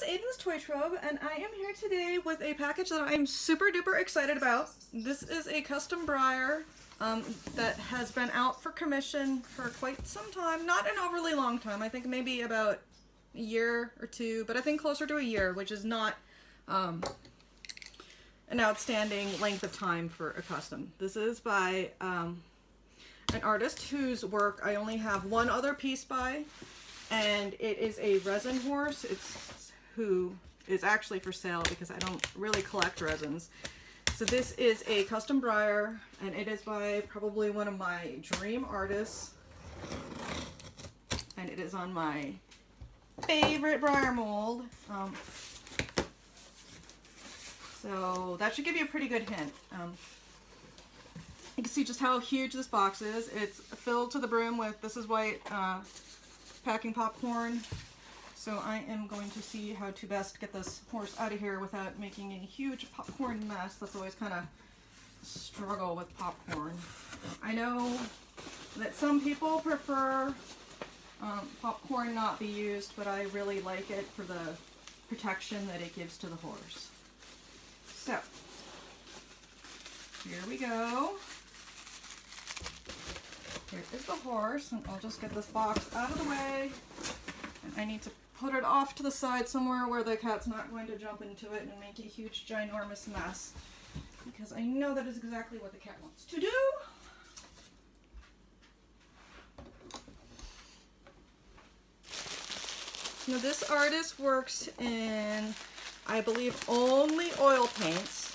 Aidan's Toy Trove, and I am here today with a package that I'm super duper excited about. This is a custom Breyer that has been out for commission for quite some time. Not an overly long time. I think maybe about a year or two, but I think closer to a year, which is not an outstanding length of time for a custom. This is by an artist whose work I only have one other piece by, and it is a resin horse. It's who is actually for sale because I don't really collect resins. So this is a custom Breyer, and it is by probably one of my dream artists, and it is on my favorite Breyer mold. So that should give you a pretty good hint. You can see just how huge this box is. It's filled to the brim with This Is White packing popcorn. So I am going to see how to best get this horse out of here without making a huge popcorn mess. That's always kind of struggle with popcorn. I know that some people prefer popcorn not be used, but I really like it for the protection that it gives to the horse. So here we go. Here is the horse, and I'll just get this box out of the way. And I need to put it off to the side somewhere where the cat's not going to jump into it and make a huge, ginormous mess. Because I know that is exactly what the cat wants to do. Now this artist works in, I believe, only oil paints.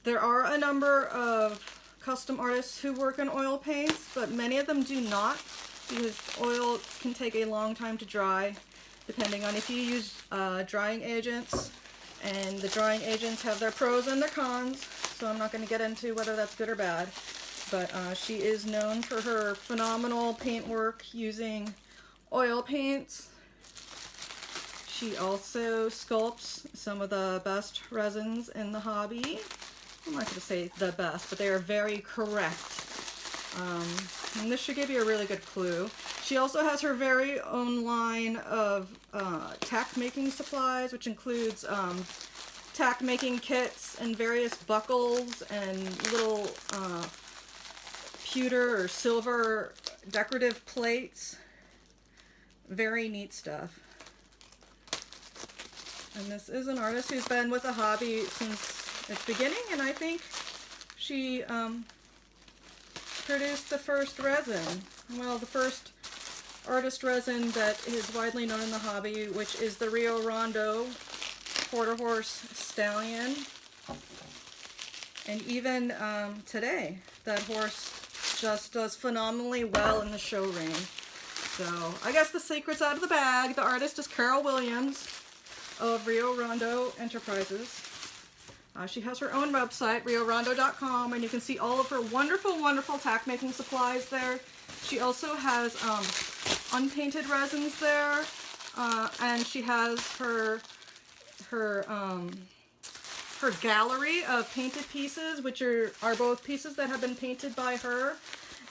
There are a number of custom artists who work in oil paints, but many of them do not, because oil can take a long time to dry, depending on if you use drying agents, and the drying agents have their pros and their cons, so I'm not going to get into whether that's good or bad, but she is known for her phenomenal paint work using oil paints. She also sculpts some of the best resins in the hobby. I'm not going to say the best, but they are very correct. And this should give you a really good clue. She also has her very own line of tack making supplies, which includes tack making kits and various buckles and little pewter or silver decorative plates. Very neat stuff. And this is an artist who's been with the hobby since its beginning, and I think she produced the first resin. Well, the first artist resin that is widely known in the hobby, which is the Rondo quarter horse stallion. And even today, that horse just does phenomenally well in the show ring. So I guess the secret's out of the bag. The artist is Carol Williams of Rondo Enterprises. She has her own website, riorondo.com, and you can see all of her wonderful, wonderful tack making supplies there. She also has unpainted resins there, and she has her gallery of painted pieces, which are both pieces that have been painted by her,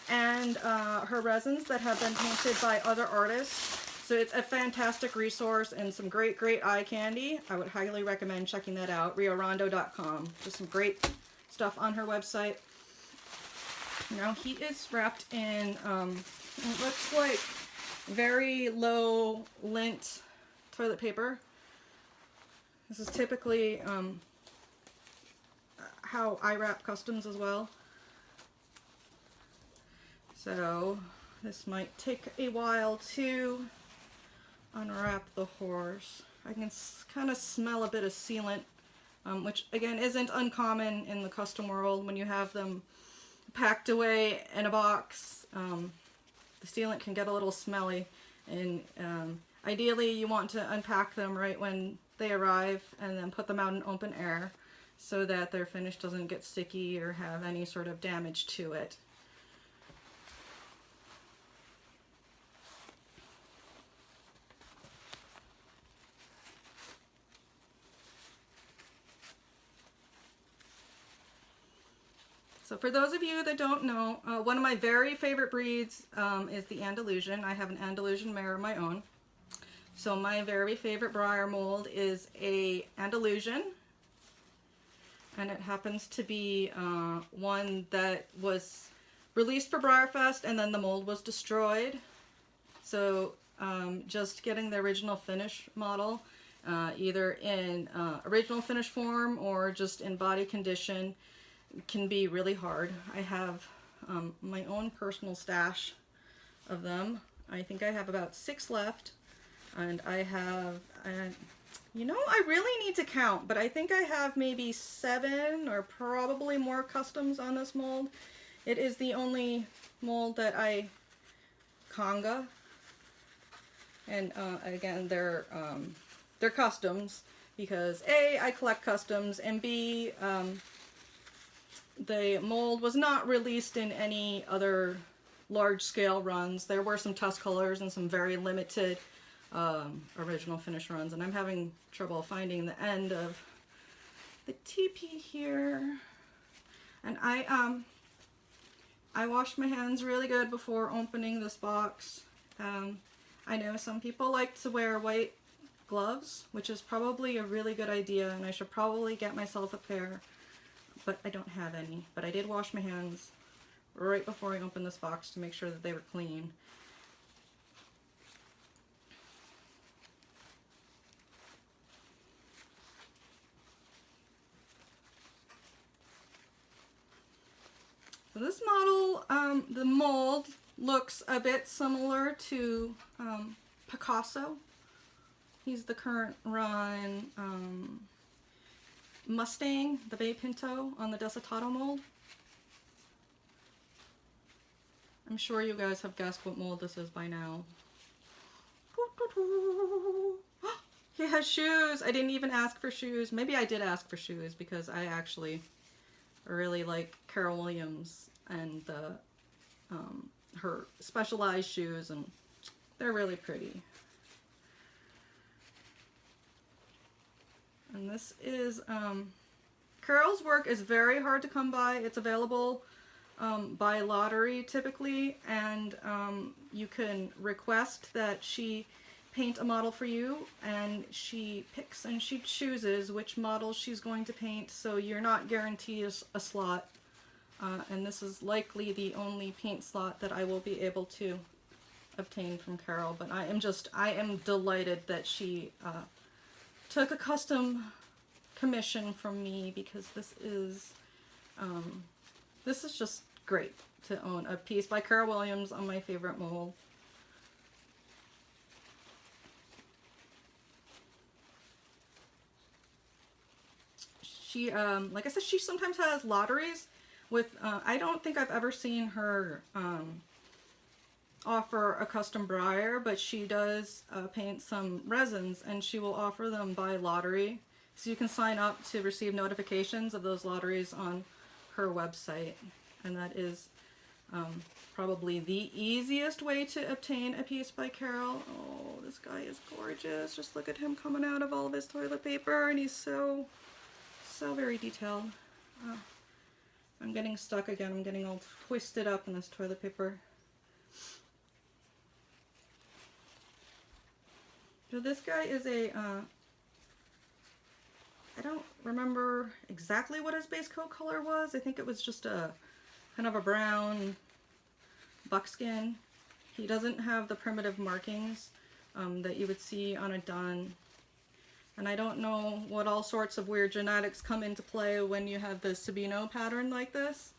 and her resins that have been painted by other artists. So it's a fantastic resource and some great, great eye candy. I would highly recommend checking that out, riorondo.com. Just some great stuff on her website. Now he is wrapped in, it looks like very low lint toilet paper. This is typically how I wrap customs as well. So this might take a while to unwrap the horse. I can kind of smell a bit of sealant, which again isn't uncommon in the custom world. When you have them packed away in a box, the sealant can get a little smelly, and ideally you want to unpack them right when they arrive and then put them out in open air so that their finish doesn't get sticky or have any sort of damage to it. So for those of you that don't know, one of my very favorite breeds is the Andalusian. I have an Andalusian mare of my own. So my very favorite Breyer mold is a Andalusian, and it happens to be one that was released for Breyerfest and then the mold was destroyed. So just getting the original finish model, either in original finish form or just in body condition, can be really hard. I have my own personal stash of them. I think I have about 6 left, and I have, you know, I really need to count, but I think I have maybe 7 or probably more customs on this mold. It is the only mold that I conga, and again, they're customs because A, I collect customs, and B, the mold was not released in any other large-scale runs. There were some test colors and some very limited original finish runs, and I'm having trouble finding the end of the TP here. And I washed my hands really good before opening this box. I know some people like to wear white gloves, which is probably a really good idea, and I should probably get myself a pair, but I don't have any. But I did wash my hands right before I opened this box to make sure that they were clean. So this model, the mold looks a bit similar to Picasso. He's the current run Mustang, the Bay Pinto on the Desatato mold. I'm sure you guys have guessed what mold this is by now. He has shoes. I didn't even ask for shoes. Maybe I did ask for shoes because I actually really like Carol Williams and the her specialized shoes, and they're really pretty. And this is Carol's work is very hard to come by. It's available by lottery typically, and you can request that she paint a model for you, and she picks and she chooses which model she's going to paint, so you're not guaranteed a slot. And this is likely the only paint slot that I will be able to obtain from Carol, but I am delighted that she took a custom commission from me, because this is just great to own a piece by Carol Williams on my favorite mold. She, like I said, she sometimes has lotteries with, I don't think I've ever seen her offer a custom Breyer, but she does paint some resins, and she will offer them by lottery. So you can sign up to receive notifications of those lotteries on her website. And that is probably the easiest way to obtain a piece by Carol. Oh, this guy is gorgeous. Just look at him coming out of all of his toilet paper, and he's so very detailed. I'm getting stuck again. I'm getting all twisted up in this toilet paper. So this guy is a, I don't remember exactly what his base coat color was. I think it was just a kind of a brown buckskin. He doesn't have the primitive markings that you would see on a dun. And I don't know what all sorts of weird genetics come into play when you have the Sabino pattern like this.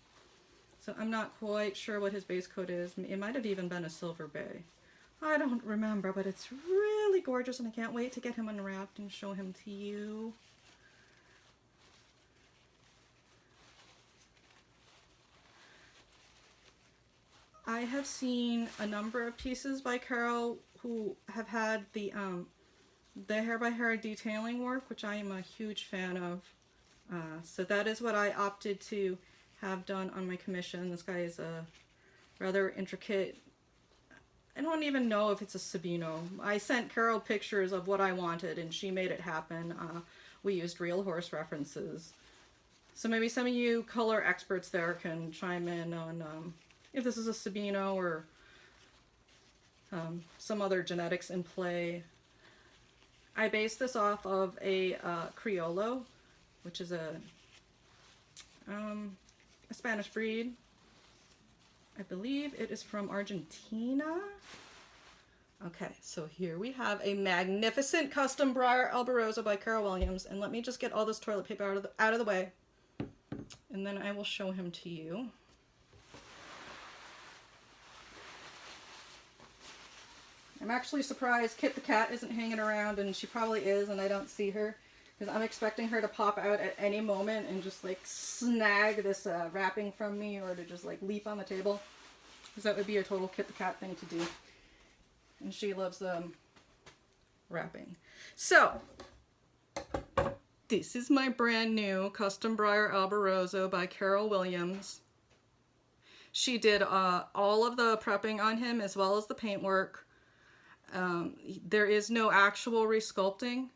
So I'm not quite sure what his base coat is. It might have even been a silver bay. I don't remember, but it's really gorgeous, and I can't wait to get him unwrapped and show him to you. I have seen a number of pieces by Carol who have had the hair by hair detailing work, which I am a huge fan of. So that is what I opted to have done on my commission. This guy is a rather intricate, I don't even know if it's a Sabino. I sent Carol pictures of what I wanted, and she made it happen. We used real horse references. So maybe some of you color experts there can chime in on if this is a Sabino or some other genetics in play. I based this off of a Criollo, which is a Spanish breed. I believe it is from Argentina. Okay, so here we have a magnificent custom Breyer Alborozo by Carol Williams, and let me just get all this toilet paper out of the way, and then I will show him to you. I'm actually surprised Kit the cat isn't hanging around, and she probably is, and I don't see her, because I'm expecting her to pop out at any moment and just like snag this wrapping from me, or to just like leap on the table, because that would be a total Kit the cat thing to do. And she loves wrapping. So, this is my brand new custom Breyer Alborozo by Carol Williams. She did all of the prepping on him as well as the paintwork. There is no actual resculpting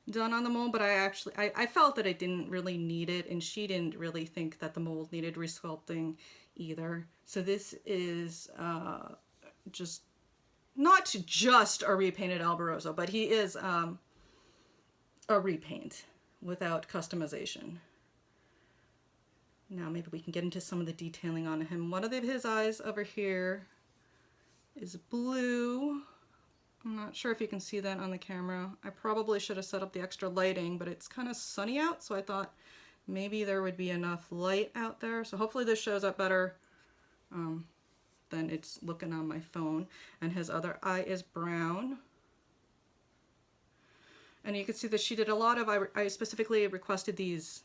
done on the mold, but I felt that I didn't really need it, and she didn't really think that the mold needed resculpting either. So this is just not just a repainted Alborozo, but he is a repaint without customization. Now maybe we can get into some of the detailing on him. One of his eyes over here is blue. I'm not sure if you can see that on the camera. I probably should have set up the extra lighting, but it's kind of sunny out, so I thought maybe there would be enough light out there. So hopefully this shows up better than it's looking on my phone. And his other eye is brown. And you can see that she did a lot of, I specifically requested these,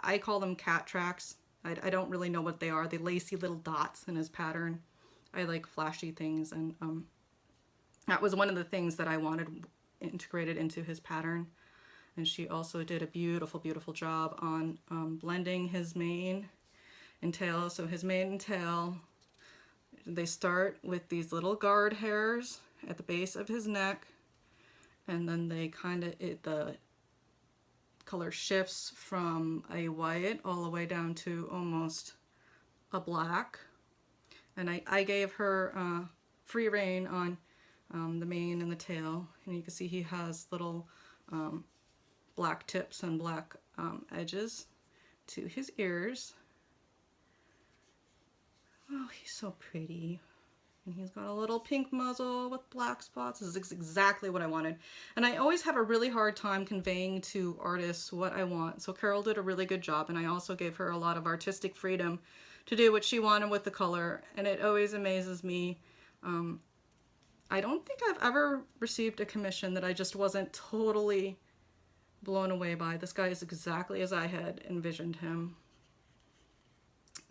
I call them cat tracks. I don't really know what they are. The lacy little dots in his pattern. I like flashy things, and that was one of the things that I wanted integrated into his pattern. And she also did a beautiful, beautiful job on blending his mane and tail. So his mane and tail, they start with these little guard hairs at the base of his neck, and then they kind of, the color shifts from a white all the way down to almost a black. And I gave her free rein on the mane and the tail, and you can see he has little black tips and black edges to his ears. Oh, he's so pretty. And he's got a little pink muzzle with black spots. This is exactly what I wanted. And I always have a really hard time conveying to artists what I want. So Carol did a really good job, and I also gave her a lot of artistic freedom to do what she wanted with the color. And it always amazes me. I don't think I've ever received a commission that I just wasn't totally blown away by. This guy is exactly as I had envisioned him.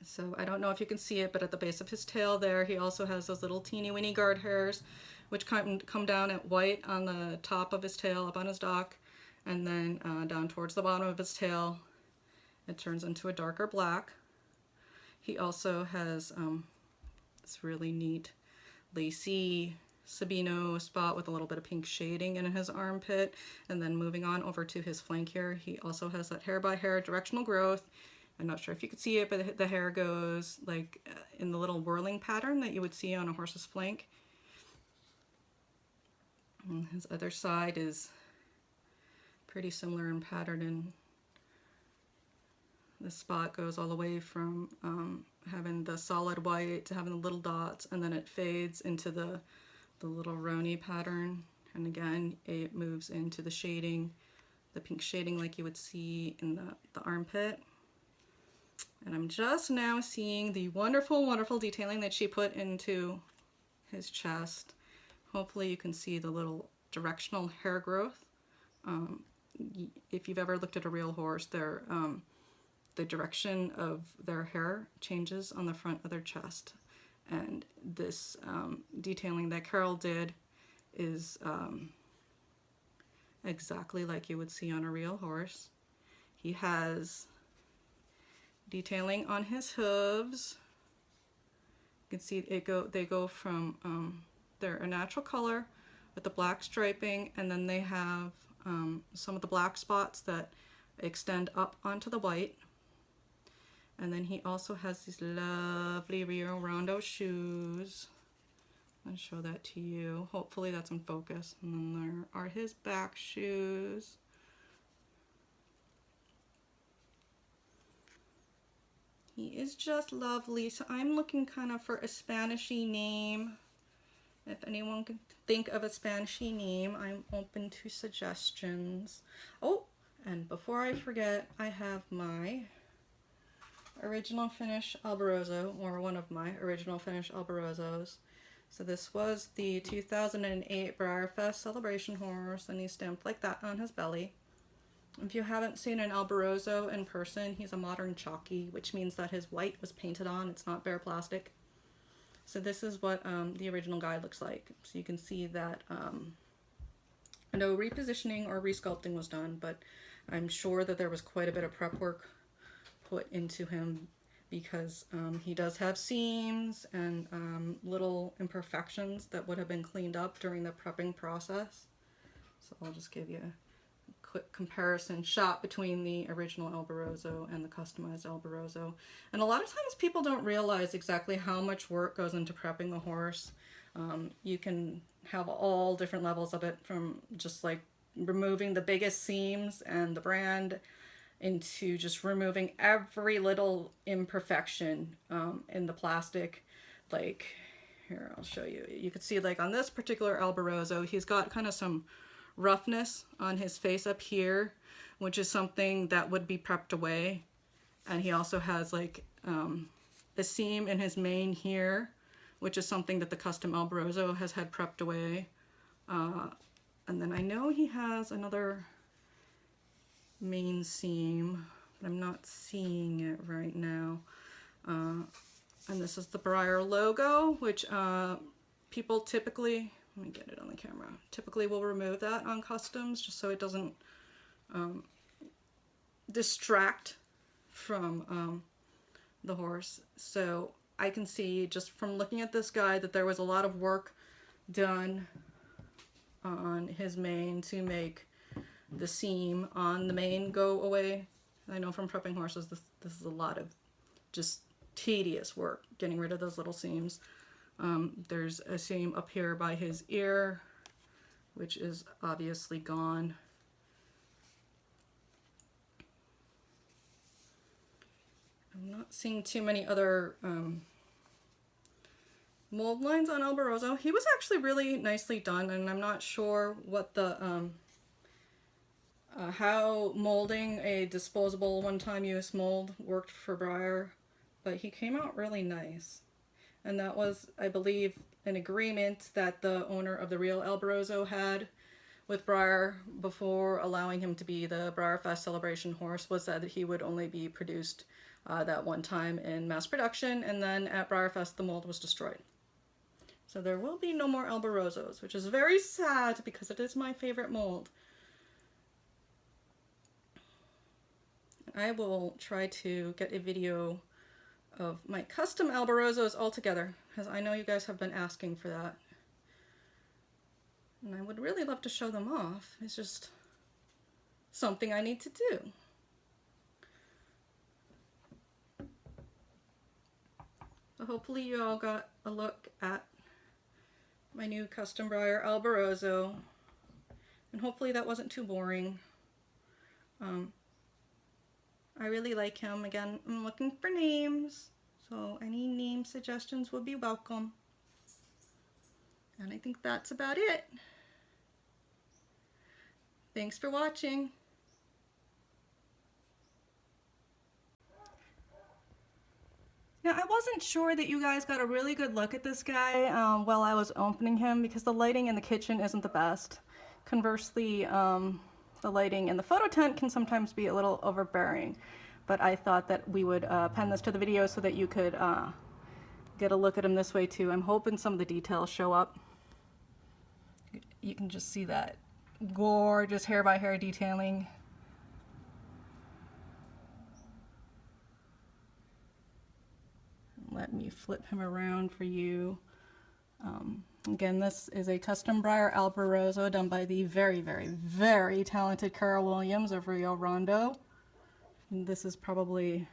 So I don't know if you can see it, but at the base of his tail there, he also has those little teeny weeny guard hairs, which come down at white on the top of his tail, up on his dock, and then down towards the bottom of his tail, it turns into a darker black. He also has this really neat lacy Sabino spot with a little bit of pink shading in his armpit, and then moving on over to his flank here, he also has that hair by hair directional growth. I'm not sure if you could see it, but the hair goes like in the little whirling pattern that you would see on a horse's flank. And his other side is pretty similar in pattern, and this spot goes all the way from having the solid white to having the little dots, and then it fades into the little Roni pattern. And again, it moves into the shading, the pink shading like you would see in the armpit. And I'm just now seeing the wonderful, wonderful detailing that she put into his chest. Hopefully you can see the little directional hair growth. If you've ever looked at a real horse, the direction of their hair changes on the front of their chest. And this detailing that Carol did is exactly like you would see on a real horse. He has detailing on his hooves. You can see they go from they're a natural color with the black striping, and then they have some of the black spots that extend up onto the white. And then he also has these lovely Rondo shoes. and show that to you. Hopefully that's in focus. And then there are his back shoes. He is just lovely. So I'm looking kind of for a Spanish-y name. If anyone can think of a Spanish-y name, I'm open to suggestions. Oh, and before I forget, I have my original finish Alborozo, or one of my original finish Alborozos. So this was the 2008 Breyer Fest celebration horse, and he's stamped like that on his belly. If you haven't seen an Alborozo in person, he's a modern chalky, which means that his white was painted on. It's not bare plastic. So this is what the original guide looks like. So you can see that no repositioning or resculpting was done, but I'm sure that there was quite a bit of prep work put into him, because he does have seams and little imperfections that would have been cleaned up during the prepping process. So I'll just give you a quick comparison shot between the original Alborozo and the customized Alborozo. And a lot of times people don't realize exactly how much work goes into prepping a horse. You can have all different levels of it, from just like removing the biggest seams and the brand, into just removing every little imperfection in the plastic. Like here, I'll show you. You can see like on this particular Alborozo, he's got kind of some roughness on his face up here, which is something that would be prepped away. And he also has like a seam in his mane here, which is something that the custom Alborozo has had prepped away. And then I know he has another main seam, but I'm not seeing it right now. And this is the Breyer logo, which people typically, let me get it on the camera, typically will remove that on customs just so it doesn't distract from the horse. So I can see just from looking at this guide that there was a lot of work done on his mane to make the seam on the mane go away. I know from prepping horses this is a lot of just tedious work getting rid of those little seams. There's a seam up here by his ear, which is obviously gone. I'm not seeing too many other mold lines on Alborozo. He was actually really nicely done, and I'm not sure what the how molding a disposable one-time use mold worked for Breyer, but he came out really nice. And that was, I believe, an agreement that the owner of the real Alborozo had with Breyer before allowing him to be the Breyer Fest celebration horse, was that he would only be produced that one time in mass production, and then at Breyer Fest the mold was destroyed. So there will be no more Alborozos, which is very sad because it is my favorite mold. I will try to get a video of my custom Alborozos all together, because I know you guys have been asking for that. And I would really love to show them off. It's just something I need to do. So hopefully you all got a look at my new custom Breyer Alborozo, and hopefully that wasn't too boring. I really like him. Again, I'm looking for names, so any name suggestions would be welcome. And I think that's about it. Thanks for watching. Now, I wasn't sure that you guys got a really good look at this guy while I was opening him, because the lighting in the kitchen isn't the best. Conversely, the lighting in the photo tent can sometimes be a little overbearing, but I thought that we would pen this to the video so that you could get a look at him this way too. I'm hoping some of the details show up. You can just see that gorgeous hair by hair detailing. Let me flip him around for you. Again, this is a custom Breyer Alborozo done by the very, very, very talented Carol Williams of Rondo. And this is probably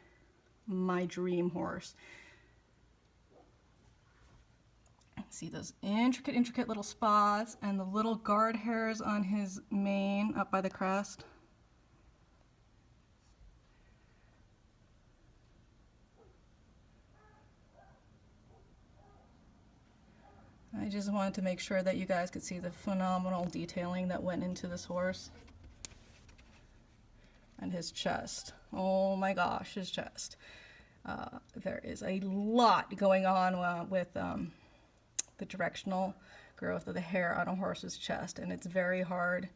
my dream horse. See those intricate little spots and the little guard hairs on his mane up by the crest. I just wanted to make sure that you guys could see the phenomenal detailing that went into this horse. And his chest. Oh my gosh, his chest. There is a lot going on with the directional growth of the hair on a horse's chest, and it's very hard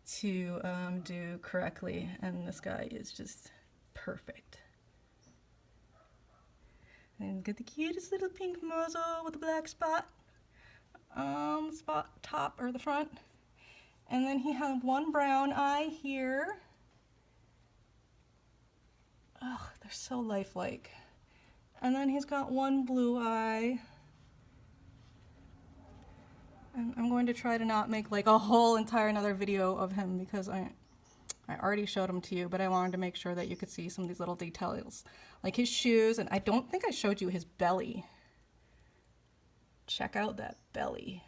to do correctly, and this guy is just perfect. And get the cutest little pink muzzle with a black spot top or the front, and then he has one brown eye here. Oh, they're so lifelike. And then he's got one blue eye. And I'm going to try to not make like a whole entire another video of him because I already showed him to you, but I wanted to make sure that you could see some of these little details. Like his shoes, and I don't think I showed you his belly. Check out that belly.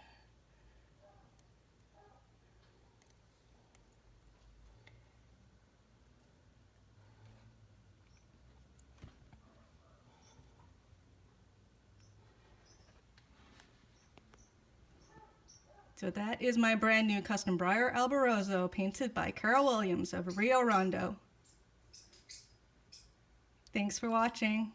So that is my brand new custom Breyer Alborozo, painted by Carol Williams of Rio Rondo. Thanks for watching.